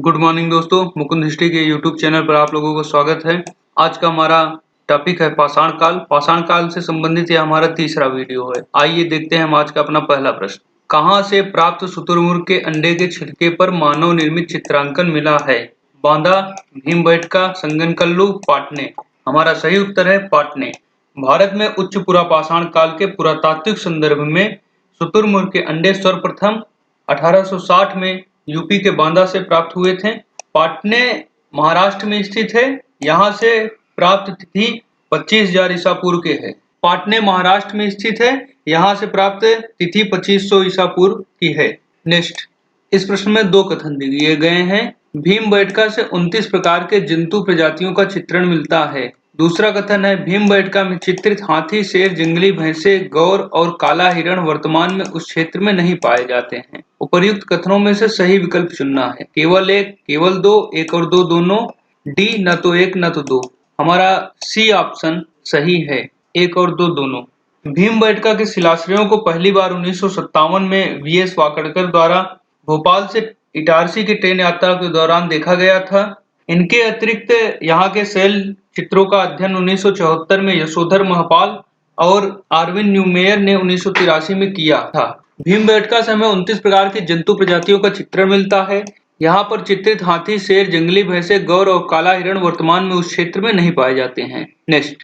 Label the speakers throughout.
Speaker 1: Good morning दोस्तों, Mukund history के YouTube channel पर आप लोगों को स्वागत है। आज का हमारा टॉपिक है पाषाण काल। पाषाण काल से संबंधित यह हमारा तीसरा वीडियो है। आइए देखते हैं हम आज का अपना पहला प्रश्न। कहाँ से प्राप्त शुतुरमुर्ग के अंडे के छिलके पर मानव निर्मित चित्रांकन मिला है? बांदा, भीमबेटका, संगनकल्लू, पाटने। हमारा सही उत्तर है पाटने। भारत में उच्च पुरापाषाण काल के पुरातात्विक संदर्भ में शुतुरमुर्ग के अंडे सर्वप्रथम 1860 में यूपी के बांदा से प्राप्त हुए थे। पाटने महाराष्ट्र में स्थित है। यहाँ से प्राप्त तिथि 25,000 ईसा पूर्व के है। पाटने महाराष्ट्र में स्थित है। यहाँ से प्राप्त तिथि 2500 ईसा पूर्व की है। नेक्स्ट, इस प्रश्न में दो कथन दिए गए हैं। भीमबेटका से 29 प्रकार के जंतु प्रजातियों का चित्रण मिलता है। दूसरा कथन है भीमबेटका में चित्रित हाथी, शेर, जंगली भैंसे, गौर और काला हिरण वर्तमान में उस क्षेत्र में नहीं पाए जाते हैं। उपर्युक्त कथनों में से सही विकल्प चुनना है। केवल एक, केवल दो, एक और दो दोनों, डी न तो एक न तो दो। हमारा सी ऑप्शन सही है, एक और दो दोनों। भीमबेटका के शिलाश्रयों को पहली बार 1957 में वीएस वाकड़कर द्वारा भोपाल से इटारसी की ट्रेन यात्रा के दौरान देखा गया था। इनके अतिरिक्त यहाँ के शैल चित्रों का अध्ययन 1974 में यशोधर महपाल और आर्विन न्यूमेयर ने 1983 में किया था। भीमबेटका से हमें 29 प्रकार की जंतु प्रजातियों का चित्रण मिलता है। यहाँ पर चित्रित हाथी, शेर, जंगली भैंसे, गौर और काला हिरण वर्तमान में उस क्षेत्र में नहीं पाए जाते हैं। नेक्स्ट,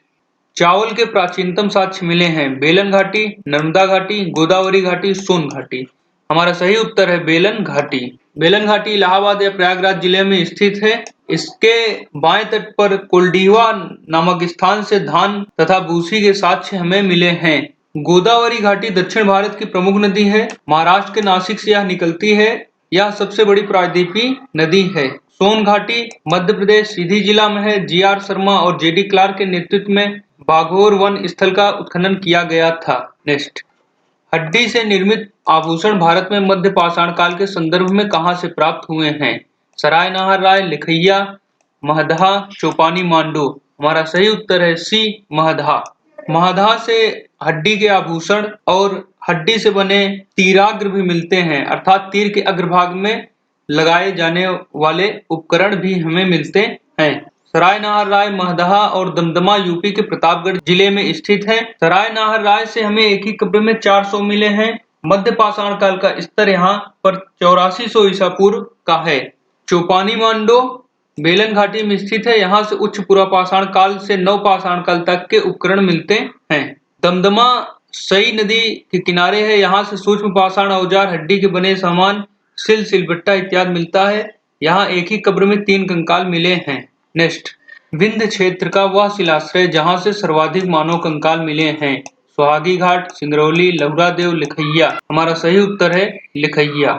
Speaker 1: चावल के प्राचीनतम साक्ष्य मिले हैं। बेलन घाटी, नर्मदा घाटी, गोदावरी घाटी, सोन घाटी। हमारा सही उत्तर है बेलन घाटी। बेलन घाटी इलाहाबाद या प्रयागराज जिले में स्थित है। इसके बाएं तट पर कोल्डीवा नामक स्थान से धान तथा भूसी के साक्ष्य हमें मिले हैं। गोदावरी घाटी दक्षिण भारत की प्रमुख नदी है। महाराष्ट्र के नासिक से यह निकलती है। यह सबसे बड़ी प्रायद्वीपीय नदी है। सोन घाटी मध्य प्रदेश सीधी जिला में है। जीआर शर्मा और जेडी क्लार्क के नेतृत्व में बाघोर वन स्थल का उत्खनन किया गया था। नेक्स्ट, हड्डी से निर्मित आभूषण भारत में मध्य पाषाण काल के संदर्भ में कहां से प्राप्त हुए हैं? सरायनहार राय, लिखैया, महदहा, चौपानी, मांडू। हमारा सही उत्तर है सी महदहा। महदहा से हड्डी के आभूषण और हड्डी से बने तीराग्र भी मिलते हैं, अर्थात तीर के अग्रभाग में लगाए जाने वाले उपकरण भी हमें मिलते हैं। सरायनहार राय, महदहा और दमदमा यूपी के प्रतापगढ़ जिले में स्थित है। सरायनहार राय से हमें एक ही कब्र में 400 मिले हैं। मध्य पाषाण काल का स्तर यहाँ पर 8400 ईसा पूर्व का है। चौपानी मांडो बेलन घाटी में स्थित है। यहाँ से उच्च पुरापाषाण काल से नव पाषाण काल तक के उपकरण मिलते हैं। दमदमा सई नदी के किनारे है। यहाँ से सूक्ष्म पाषाण औजार, हड्डी के बने सामान, सिल, सिलबट्टा इत्यादि मिलता है। यहाँ एक ही कब्र में 3 कंकाल मिले हैं। नेक्स्ट, विंध्य क्षेत्र का वह शिलाश्रय जहाँ से सर्वाधिक मानव कंकाल मिले हैं। सुहागी घाट, सिंगरौली, लहुरादेव, लिखैया। हमारा सही उत्तर है लिखैया।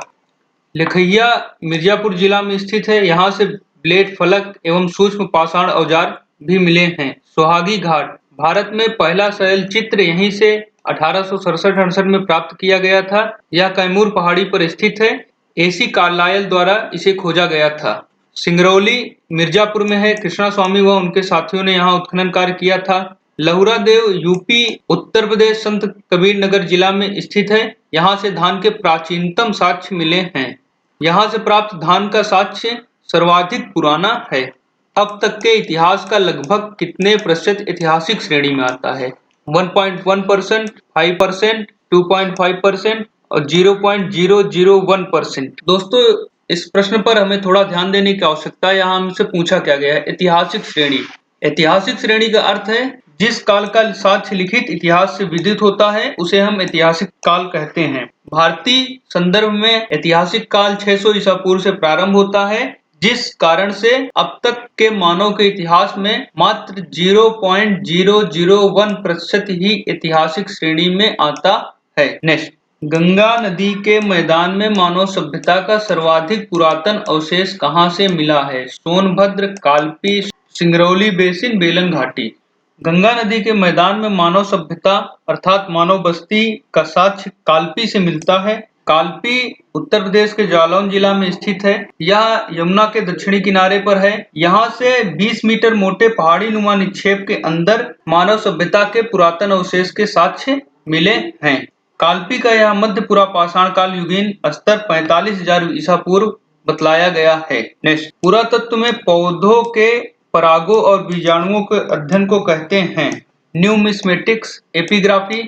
Speaker 1: लिखैया मिर्जापुर जिला में स्थित है। यहाँ से ब्लेड, फलक एवं सूक्ष्म पाषाण औजार भी मिले हैं। सुहागी घाट भारत में पहला शैल चित्र यहीं से 1867-68 में प्राप्त किया गया था। यह कैमूर पहाड़ी पर स्थित है। एसी कार्लायल द्वारा इसे खोजा गया था। सिंगरौली मिर्जापुर में है। कृष्णा स्वामी व उनके साथियों ने यहाँ उत्खनन कार्य किया था। लहुरादेव यूपी उत्तर प्रदेश संत कबीर नगर जिला में स्थित है। यहाँ से धान के प्राचीनतम साक्ष्य मिले हैं। यहाँ से प्राप्त धान का साक्ष्य सर्वाधिक पुराना है। अब तक के इतिहास का लगभग कितने प्रतिशत ऐतिहासिक श्रेणी में आता है? 1.1%, 5%, 2.5% और 0.001%। दोस्तों, इस प्रश्न पर हमें थोड़ा ध्यान देने की आवश्यकता है। यहाँ हमसे पूछा क्या गया है? ऐतिहासिक श्रेणी। ऐतिहासिक श्रेणी का अर्थ है जिस काल का साक्ष्य लिखित इतिहास से विदित होता है उसे हम ऐतिहासिक काल कहते हैं। भारतीय संदर्भ में ऐतिहासिक काल 600 ईसा पूर्व से प्रारंभ होता है, जिस कारण से अब तक के मानव के इतिहास में मात्र 0.001% ही ऐतिहासिक श्रेणी में आता है। नेक्स्ट, गंगा नदी के मैदान में मानव सभ्यता का सर्वाधिक पुरातन अवशेष कहाँ से मिला है? सोनभद्र, कालपी, सिंगरौली बेसिन, बेलन घाटी। गंगा नदी के मैदान में मानव सभ्यता अर्थात मानव बस्ती का साक्ष्य कालपी से मिलता है। कालपी उत्तर प्रदेश के जालौन जिला में स्थित है। यह यमुना के दक्षिणी किनारे पर है। यहाँ से 20 मीटर मोटे पहाड़ी नुमा निक्षेप के अंदर मानव सभ्यता के पुरातन अवशेष के साक्ष्य मिले हैं। कालपी का यह मध्य पुरापाषाण काल युगीन स्तर 45,000 ईसा पूर्व बतलाया गया है। नेक्स्ट, पुरातत्व में पौधों के परागों और बीजाणुओं के अध्ययन को कहते हैं न्यूमिस्मेटिक्स, एपिग्राफी,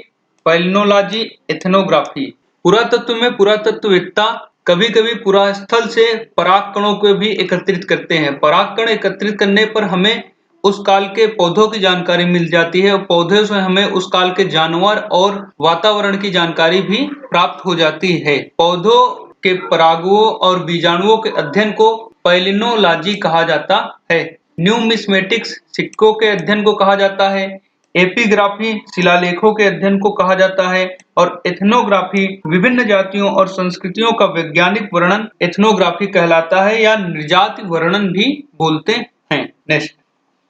Speaker 1: पैलिनोलॉजी, एथनोग्राफी। पुरातत्व में पुरातत्ववेत्ता कभी-कभी पुरास्थल से पराग कणों को भी एकत्रित करते हैं। पराग कण एकत्रित करने पर हमें उस काल के पौधों की जानकारी मिल जाती है और पौधों से हमें उस काल के जानवर और वातावरण की जानकारी भी प्राप्त हो जाती है। पौधों के परागों और बीजाणुओं के अध्ययन को पैलिनोलॉजी कहा जाता है। न्यूमिस्मेटिक्स सिक्कों के अध्ययन को कहा जाता है। एपिग्राफी शिलालेखों के अध्ययन को कहा जाता है और एथनोग्राफी विभिन्न जातियों और संस्कृतियों का वैज्ञानिक वर्णन एथनोग्राफी कहलाता है या नृजाति वर्णन भी बोलते हैं। नेक्स्ट,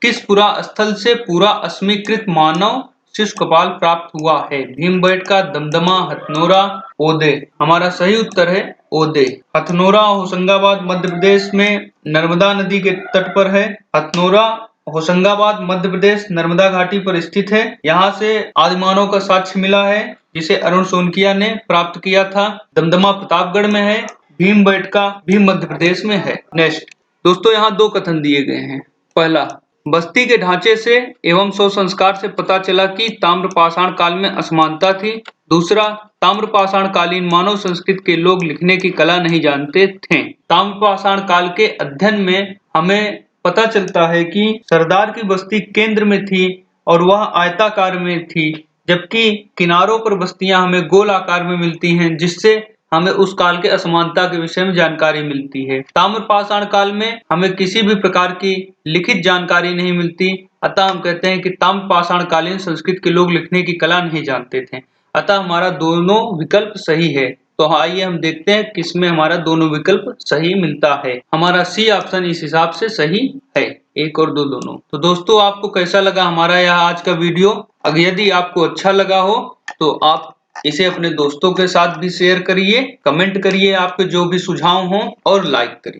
Speaker 1: किस पुरा स्थल से पूरा अस्मीकृत मानव शिशु कपाल प्राप्त हुआ है? भीमबेटका, दमदमा, हथनोरा, ओदे। हमारा सही उत्तर है ओदे। हथनोरा होशंगाबाद मध्य प्रदेश में नर्मदा नदी के तट पर है। हथनोरा होशंगाबाद मध्य प्रदेश नर्मदा घाटी पर स्थित है। यहाँ से आदिमानव का साक्ष्य मिला है जिसे अरुण सोनकिया ने प्राप्त किया था। दमदमा प्रतापगढ़ में है। भीमबेटका भी मध्य प्रदेश में है। नेक्स्ट दोस्तों, यहाँ दो कथन दिए गए हैं। पहला, बस्ती के ढांचे से एवं शव संस्कार से पता चला कि ताम्रपाषाण काल में असमानता थी। दूसरा, ताम्रपाषाण कालीन मानव संस्कृति के लोग लिखने की कला नहीं जानते थे। ताम्रपाषाण काल के अध्ययन में हमें पता चलता है कि सरदार की बस्ती केंद्र में थी और वह आयताकार में थी, जबकि किनारों पर बस्तियां हमें गोल आकार में मिलती हैं, जिससे हमें उस काल के असमानता के विषय में जानकारी मिलती है। ताम्रपाषाण काल में हमें किसी भी प्रकार की लिखित जानकारी नहीं मिलती, अतः हम कहते हैं कि ताम्रपाषाण कालीन संस्कृति के लोग लिखने की कला नहीं जानते थे। अतः हमारा दोनों विकल्प सही है। तो आइए हम देखते हैं किसमें हमारा दोनों विकल्प सही मिलता है। हमारा सी ऑप्शन इस हिसाब से सही है, 1 और 2 दोनों। तो दोस्तों, आपको कैसा लगा हमारा यह आज का वीडियो? अगर यदि आपको अच्छा लगा हो तो आप इसे अपने दोस्तों के साथ भी शेयर करिए, कमेंट करिए आपके जो भी सुझाव हों और लाइक करिए।